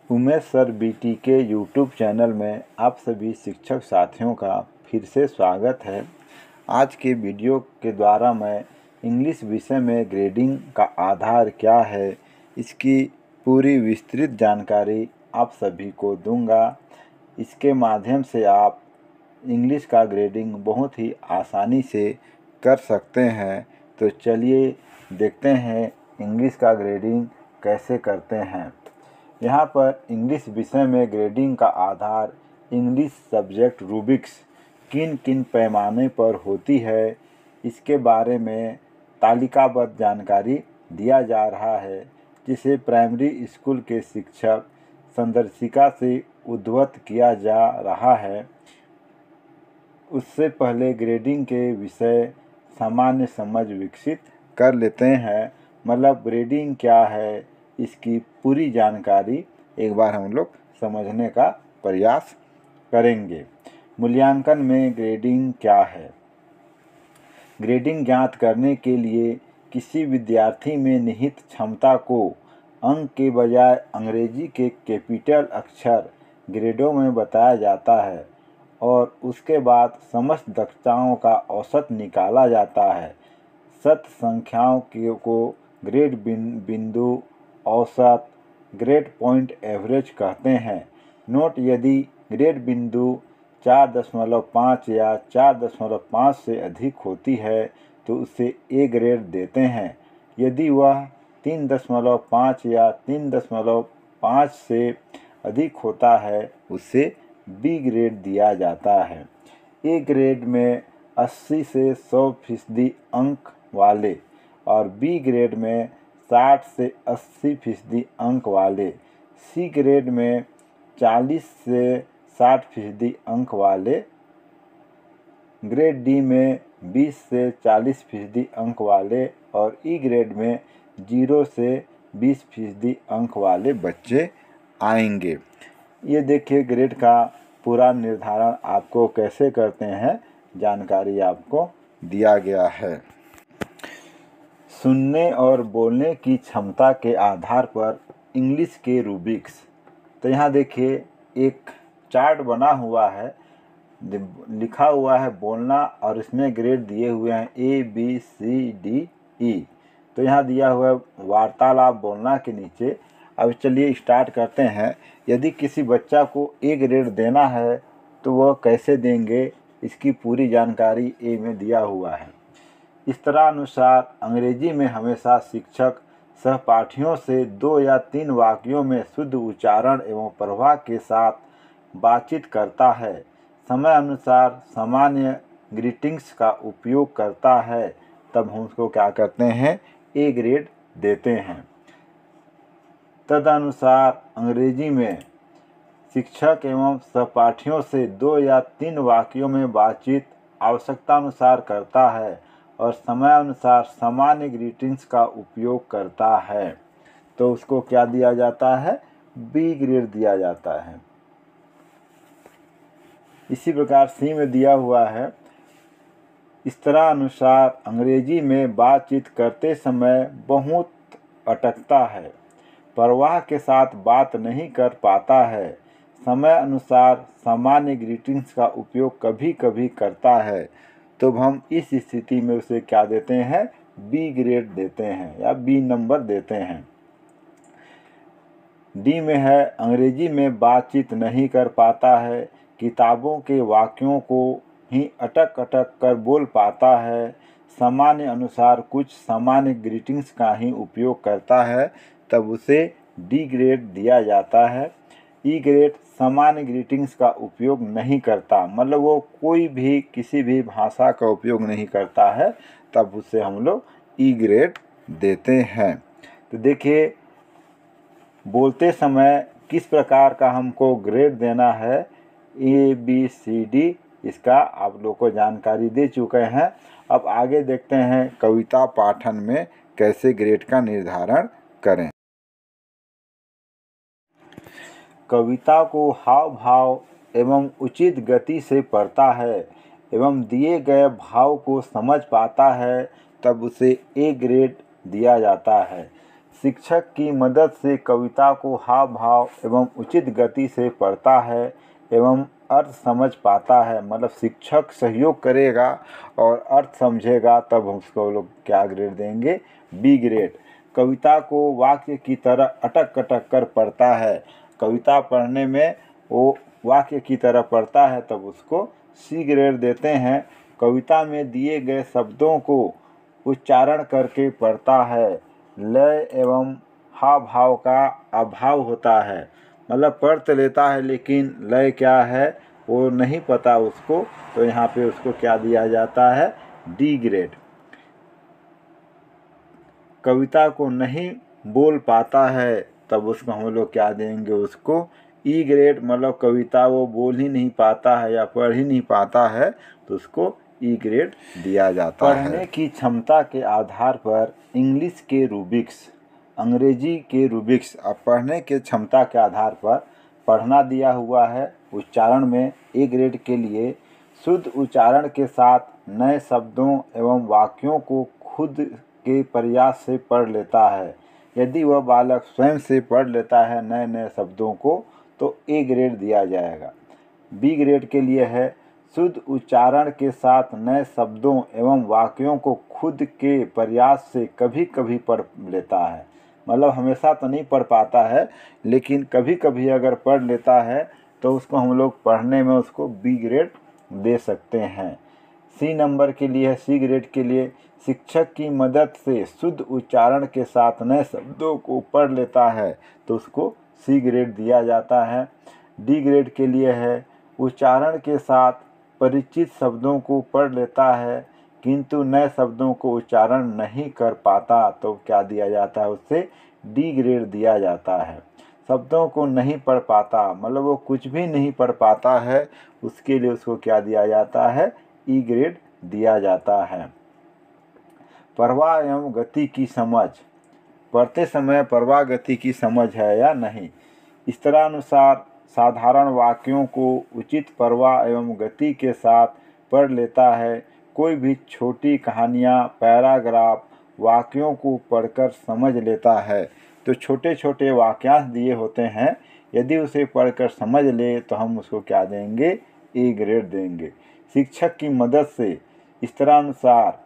Umesh sir BT के YouTube channel में आप सभी शिक्षक साथियों का फिर से स्वागत है। आज के वीडियो के द्वारा मैं इंग्लिश विषय में ग्रेडिंग का आधार क्या है, इसकी पूरी विस्तृत जानकारी आप सभी को दूंगा। इसके माध्यम से आप इंग्लिश का ग्रेडिंग बहुत ही आसानी से कर सकते हैं। तो चलिए देखते हैं इंग्लिश का ग्रेडिंग कैसे करते हैं। यहाँ पर इंग्लिश विषय में ग्रेडिंग का आधार इंग्लिश सब्जेक्ट रूब्रिक्स किन किन पैमाने पर होती है, इसके बारे में तालिकाबद्ध जानकारी दिया जा रहा है, जिसे प्राइमरी स्कूल के शिक्षक संदर्शिका से उद्धृत किया जा रहा है। उससे पहले ग्रेडिंग के विषय सामान्य समझ विकसित कर लेते हैं। मतलब ग्रेडिंग क्या है, इसकी पूरी जानकारी एक बार हम लोग समझने का प्रयास करेंगे। मूल्यांकन में ग्रेडिंग क्या है? ग्रेडिंग ज्ञात करने के लिए किसी विद्यार्थी में निहित क्षमता को अंक के बजाय अंग्रेजी के कैपिटल अक्षर ग्रेडों में बताया जाता है और उसके बाद समस्त दक्षताओं का औसत निकाला जाता है। शत संख्याओं को ग्रेड बिंदु, औसत, ग्रेड पॉइंट एवरेज कहते हैं। नोट: यदि ग्रेड बिंदु 4.5 या 4.5 से अधिक होती है तो उसे ए ग्रेड देते हैं। यदि वह 3.5 या 3.5 से अधिक होता है उसे बी ग्रेड दिया जाता है। ए ग्रेड में 80 से 100% अंक वाले और बी ग्रेड में 60 से 80% अंक वाले, सी ग्रेड में 40 से 60% अंक वाले, ग्रेड डी में 20 से 40% अंक वाले और ई ग्रेड में 0 से 20% अंक वाले बच्चे आएंगे। ये देखिए ग्रेड का पूरा निर्धारण आपको कैसे करते हैं, जानकारी आपको दिया गया है। सुनने और बोलने की क्षमता के आधार पर इंग्लिश के रूब्रिक्स। तो यहाँ देखिए एक चार्ट बना हुआ है, लिखा हुआ है बोलना और इसमें ग्रेड दिए हुए हैं ABCDE। तो यहाँ दिया हुआ है वार्तालाप बोलना के नीचे। अब चलिए स्टार्ट करते हैं। यदि किसी बच्चा को ए ग्रेड देना है तो वह कैसे देंगे, इसकी पूरी जानकारी ए में दिया हुआ है। इस तरह अनुसार अंग्रेजी में हमेशा शिक्षक सहपाठियों से 2 या 3 वाक्यों में शुद्ध उच्चारण एवं प्रवाह के साथ बातचीत करता है। समय अनुसार सामान्य ग्रीटिंग्स का उपयोग करता है, तब हम उसको क्या करते हैं, ए ग्रेड देते हैं। तदनुसार अंग्रेजी में शिक्षक एवं सहपाठियों से 2 या 3 वाक्यों में बातचीत आवश्यकता अनुसार करता है और समय अनुसार सामान्य ग्रीटिंग्स का उपयोग करता है, तो उसको क्या दिया जाता है, बी ग्रेड दिया जाता है। इसी प्रकार सी में दिया हुआ है, इस तरह अनुसार अंग्रेजी में बातचीत करते समय बहुत अटकता है, प्रवाह के साथ बात नहीं कर पाता है, समय अनुसार सामान्य ग्रीटिंग्स का उपयोग कभी कभी करता है, तो हम इस स्थिति में उसे क्या देते हैं, बी ग्रेड देते हैं या बी नंबर देते हैं। डी में है अंग्रेजी में बातचीत नहीं कर पाता है, किताबों के वाक्यों को ही अटक अटक कर बोल पाता है, सामान्य अनुसार कुछ सामान्य ग्रीटिंग्स का ही उपयोग करता है, तब उसे डी ग्रेड दिया जाता है। ई ग्रेड सामान्य ग्रीटिंग्स का उपयोग नहीं करता, मतलब वो कोई भी किसी भी भाषा का उपयोग नहीं करता है, तब उसे हम लोग ई ग्रेड देते हैं। तो देखिए बोलते समय किस प्रकार का हमको ग्रेड देना है, ABCD, इसका आप लोग को जानकारी दे चुके हैं। अब आगे देखते हैं कविता पाठन में कैसे ग्रेड का निर्धारण करें। कविता को हाव भाव एवं उचित गति से पढ़ता है एवं दिए गए भाव को समझ पाता है, तब उसे ए ग्रेड दिया जाता है। शिक्षक की मदद से कविता को हाव भाव एवं उचित गति से पढ़ता है एवं अर्थ समझ पाता है। मतलब शिक्षक सहयोग करेगा और अर्थ समझेगा तब उसको लोग क्या ग्रेड देंगे, बी ग्रेड। कविता को वाक्य की तरह अटक अटक कर पढ़ता है, कविता पढ़ने में वो वाक्य की तरह पढ़ता है तब उसको सी ग्रेड देते हैं। कविता में दिए गए शब्दों को उच्चारण करके पढ़ता है, लय एवं हाव भाव का अभाव होता है। मतलब पढ़ तो लेता है लेकिन लय क्या है वो नहीं पता उसको, तो यहाँ पे उसको क्या दिया जाता है, डी ग्रेड। कविता को नहीं बोल पाता है तब उसको हम लोग क्या देंगे, उसको ई ग्रेड। मतलब कविता वो बोल ही नहीं पाता है या पढ़ ही नहीं पाता है तो उसको ई ग्रेड दिया जाता है। पढ़ने की क्षमता के आधार पर इंग्लिश के रूबिक्स, अंग्रेजी के रूबिक्स। अब पढ़ने के क्षमता के आधार पर पढ़ना दिया हुआ है। उच्चारण में ए ग्रेड के लिए शुद्ध उच्चारण के साथ नए शब्दों एवं वाक्यों को खुद के प्रयास से पढ़ लेता है। यदि वह बालक स्वयं से पढ़ लेता है नए नए शब्दों को तो ए ग्रेड दिया जाएगा। बी ग्रेड के लिए है शुद्ध उच्चारण के साथ नए शब्दों एवं वाक्यों को खुद के प्रयास से कभी कभी पढ़ लेता है। मतलब हमेशा तो नहीं पढ़ पाता है लेकिन कभी कभी अगर पढ़ लेता है तो उसको हम लोग पढ़ने में उसको बी ग्रेड दे सकते हैं। सी नंबर के लिए, सी ग्रेड के लिए शिक्षक की मदद से शुद्ध उच्चारण के साथ नए शब्दों को पढ़ लेता है तो उसको सी ग्रेड दिया जाता है। डी ग्रेड के लिए है उच्चारण के साथ परिचित शब्दों को पढ़ लेता है किंतु नए शब्दों को उच्चारण नहीं कर पाता तो क्या दिया जाता है, उससे डी ग्रेड दिया जाता है। शब्दों को नहीं पढ़ पाता मतलब वो कुछ भी नहीं पढ़ पाता है, उसके लिए उसको क्या दिया जाता है, ई ग्रेड दिया जाता है। प्रवाह एवं गति की समझ, पढ़ते समय प्रवाह गति की समझ है या नहीं। इस तरह अनुसार साधारण वाक्यों को उचित प्रवाह एवं गति के साथ पढ़ लेता है। कोई भी छोटी कहानियाँ, पैराग्राफ, वाक्यों को पढ़कर समझ लेता है। तो छोटे छोटे वाक्यांश दिए होते हैं, यदि उसे पढ़कर समझ ले तो हम उसको क्या देंगे, ए ग्रेड देंगे। शिक्षक की मदद से इस तरह अनुसार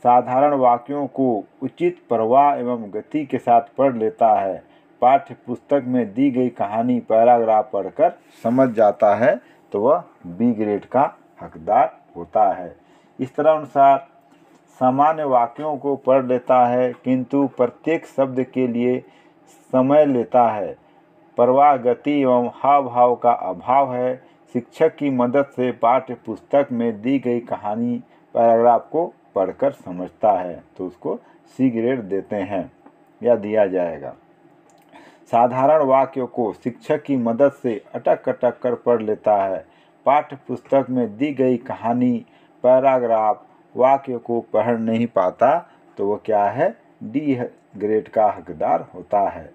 साधारण वाक्यों को उचित प्रवाह एवं गति के साथ पढ़ लेता है। पाठ्य पुस्तक में दी गई कहानी, पैराग्राफ पढ़कर समझ जाता है तो वह बी ग्रेड का हकदार होता है। इस तरह अनुसार सामान्य वाक्यों को पढ़ लेता है किंतु प्रत्येक शब्द के लिए समय लेता है। प्रवाह, गति एवं हाव भाव का अभाव है। शिक्षक की मदद से पाठ्य पुस्तक में दी गई कहानी, पैराग्राफ को पढ़कर समझता है तो उसको सी ग्रेड देते हैं या दिया जाएगा। साधारण वाक्यों को शिक्षक की मदद से अटक अटक कर पढ़ लेता है। पाठ्य पुस्तक में दी गई कहानी, पैराग्राफ, वाक्य को पढ़ नहीं पाता तो वो क्या है, डी ग्रेड का हकदार होता है।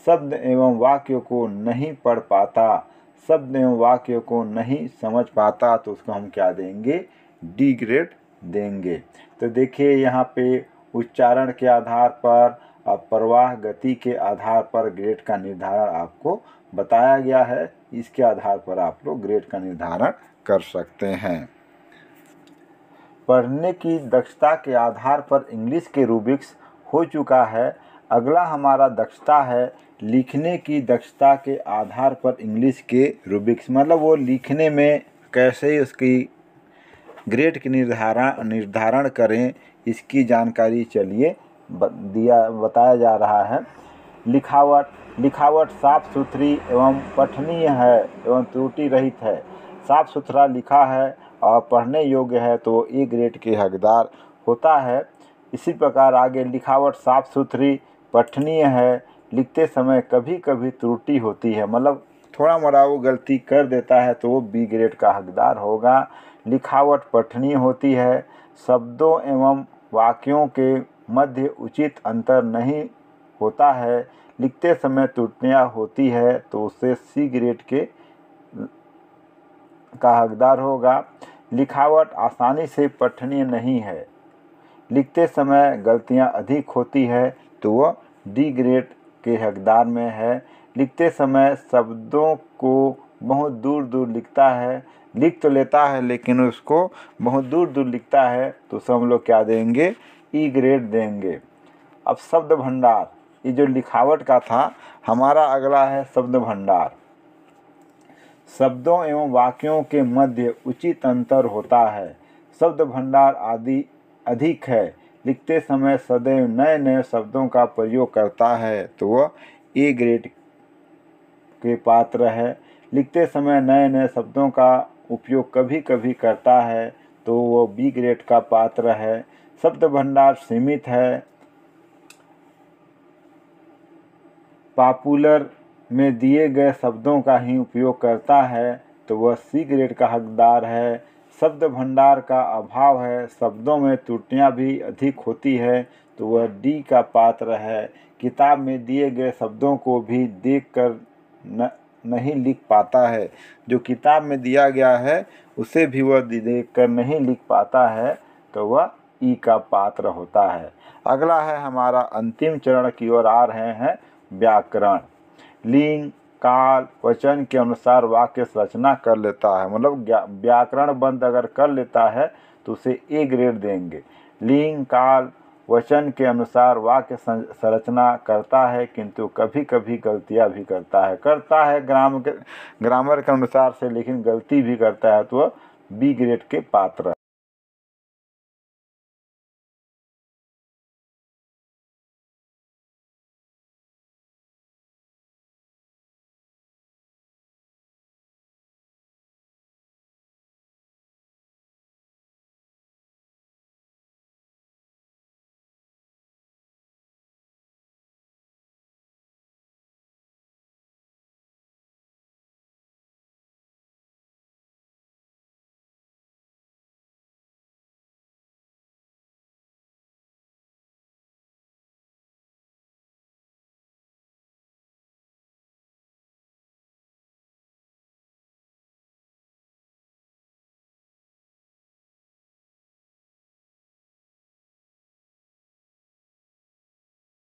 शब्द एवं वाक्यों को नहीं पढ़ पाता, शब्द एवं वाक्यों को नहीं समझ पाता तो उसको हम क्या देंगे, डी ग्रेड देंगे। तो देखिए यहाँ पे उच्चारण के आधार पर और प्रवाह, गति के आधार पर ग्रेड का निर्धारण आपको बताया गया है। इसके आधार पर आप लोग ग्रेड का निर्धारण कर सकते हैं। पढ़ने की दक्षता के आधार पर इंग्लिश के रूबिक्स हो चुका है। अगला हमारा दक्षता है लिखने की दक्षता के आधार पर इंग्लिश के रूबिक्स। मतलब वो लिखने में कैसे उसकी ग्रेड के निर्धारण करें, इसकी जानकारी चलिए बताया जा रहा है। लिखावट साफ सुथरी एवं पठनीय है एवं त्रुटि रहित है। साफ सुथरा लिखा है और पढ़ने योग्य है तो ए ग्रेड के हकदार होता है। इसी प्रकार आगे लिखावट साफ सुथरी, पठनीय है, लिखते समय कभी कभी त्रुटि होती है, मतलब थोड़ा मोड़ा वो गलती कर देता है तो वो बी ग्रेड का हकदार होगा। लिखावट पठनीय होती है, शब्दों एवं वाक्यों के मध्य उचित अंतर नहीं होता है, लिखते समय त्रुटियाँ होती है तो उससे सी ग्रेड का हकदार होगा। लिखावट आसानी से पठनीय नहीं है, लिखते समय गलतियाँ अधिक होती है तो वह डी ग्रेड के हकदार में है। लिखते समय शब्दों को बहुत दूर दूर लिखता है, लिख तो लेता है लेकिन उसको बहुत दूर दूर लिखता है, तो सब हम लोग क्या देंगे, ई ग्रेड देंगे। अब शब्द भंडार, ये जो लिखावट का था, हमारा अगला है शब्द भंडार। शब्दों एवं वाक्यों के मध्य उचित अंतर होता है। शब्द भंडार आदि अधिक है। लिखते समय सदैव नए नए शब्दों का प्रयोग करता है, तो वह ए ग्रेड के पात्र है। लिखते समय नए नए शब्दों का उपयोग कभी कभी करता है, तो वह बी ग्रेड का पात्र है। शब्द भंडार सीमित है। पॉपुलर में दिए गए शब्दों का ही उपयोग करता है, तो वह सी ग्रेड का हकदार है। शब्द भंडार का अभाव है, शब्दों में त्रुटियां भी अधिक होती है, तो वह डी का पात्र है। किताब में दिए गए शब्दों को भी देखकर नहीं लिख पाता है, जो किताब में दिया गया है उसे भी वह देखकर नहीं लिख पाता है, तो वह ई का पात्र होता है। अगला है हमारा अंतिम चरण की ओर आ रहे हैं, व्याकरण। लिंग, काल, वचन के अनुसार वाक्य रचना कर लेता है, मतलब व्याकरण बंद अगर कर लेता है तो उसे ए ग्रेड देंगे। लिंग, काल, वचन के अनुसार वाक्य संरचना करता है, किंतु कभी कभी गलतियां भी करता है ग्रामर के अनुसार से, लेकिन गलती भी करता है, तो वह बी ग्रेड के पात्र